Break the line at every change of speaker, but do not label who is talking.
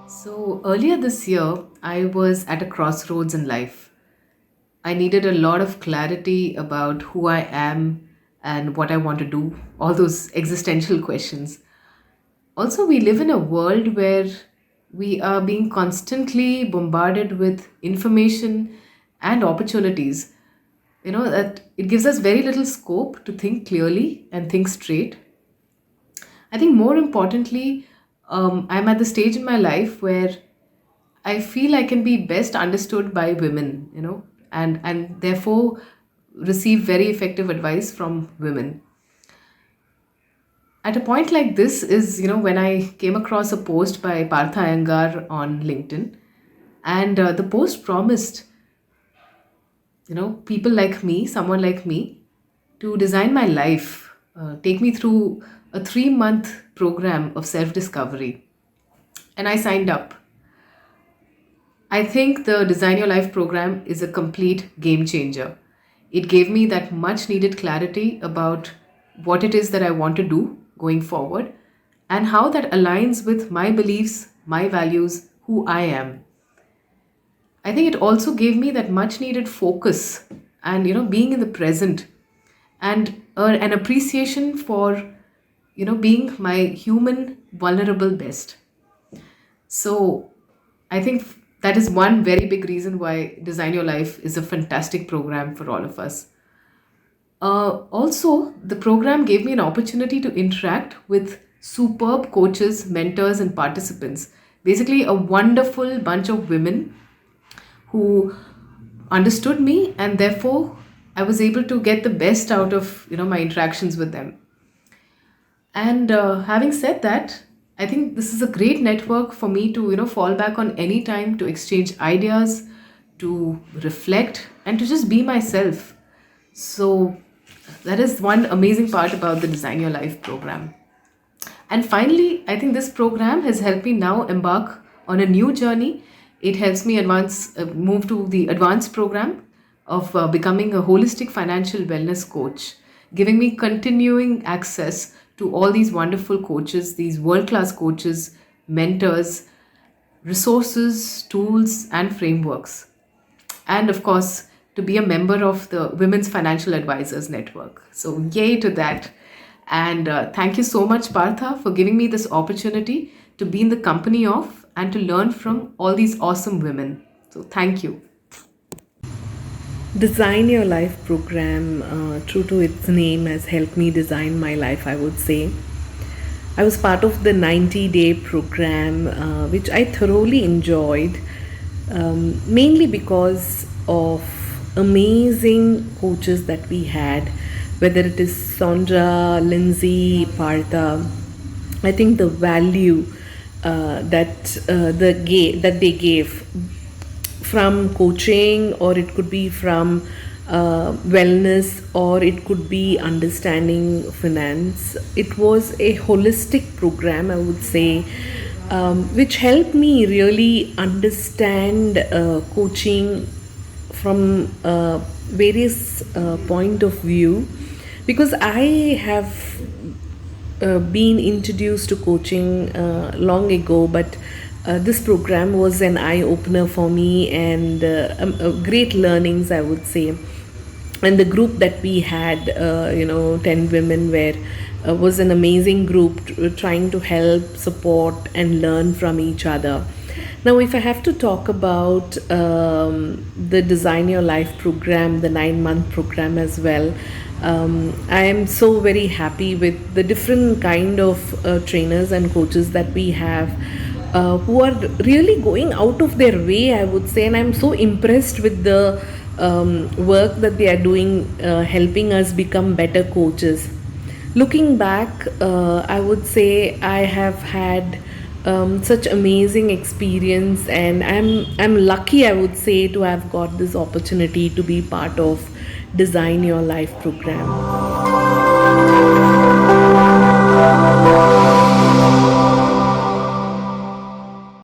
So earlier this year, I was at a crossroads in life. I needed a lot of clarity about who I am and what I want to do, all those existential questions. Also, we live in a world where we are being constantly bombarded with information and opportunities. That it gives us very little scope to think clearly and think straight. I think more importantly, I'm at the stage in my life where I feel I can be best understood by women, and therefore receive very effective advice from women. At a point like this is, when I came across a post by Partha Iyengar on LinkedIn, and the post promised, people like me, someone like me, to design my life, take me through a 3-month program of self discovery. And I signed up. I think the Design Your Life program is a complete game changer. It gave me that much needed clarity about what it is that I want to do going forward and how that aligns with my beliefs, my values, who I am. I think it also gave me that much needed focus and being in the present and an appreciation for being my human vulnerable best. So I think that is one very big reason why Design Your Life is a fantastic program for all of us. Also, the program gave me an opportunity to interact with superb coaches, mentors, and participants. Basically, a wonderful bunch of women who understood me, and therefore I was able to get the best out of my interactions with them. And having said that, I think this is a great network for me to fall back on any time to exchange ideas, to reflect, and to just be myself. So that is one amazing part about the Design Your Life program. And finally, I think this program has helped me now embark on a new journey. It helps me move to the advanced program of becoming a holistic financial wellness coach, giving me continuing access to all these wonderful coaches, these world class coaches, mentors, resources, tools, and frameworks. And of course, to be a member of the Women's Financial Advisors Network. So, yay to that. And thank you so much, Partha, for giving me this opportunity to be in the company of and to learn from all these awesome women. So, thank you.
Design Your Life program, true to its name, has helped me design my life, I would say. I was part of the 90-day program, which I thoroughly enjoyed, mainly because of amazing coaches that we had, whether it is Sondra, Lindsay, Partha. I think the value that they gave from coaching, or it could be from wellness, or it could be understanding finance. It was a holistic program, I would say, which helped me really understand coaching from various point of view, because I have been introduced to coaching long ago, but this program was an eye opener for me, and great learnings, I would say. And the group that we had, 10 women, were was an amazing group trying to help, support, and learn from each other. Now, if I have to talk about the Design Your Life program, the 9-month program as well, I am so very happy with the different kind of trainers and coaches that we have, who are really going out of their way, I would say. And I'm so impressed with the work that they are doing, helping us become better coaches. Looking back, I would say I have had such amazing experience, and I'm lucky, I would say, to have got this opportunity to be part of Design Your Life program.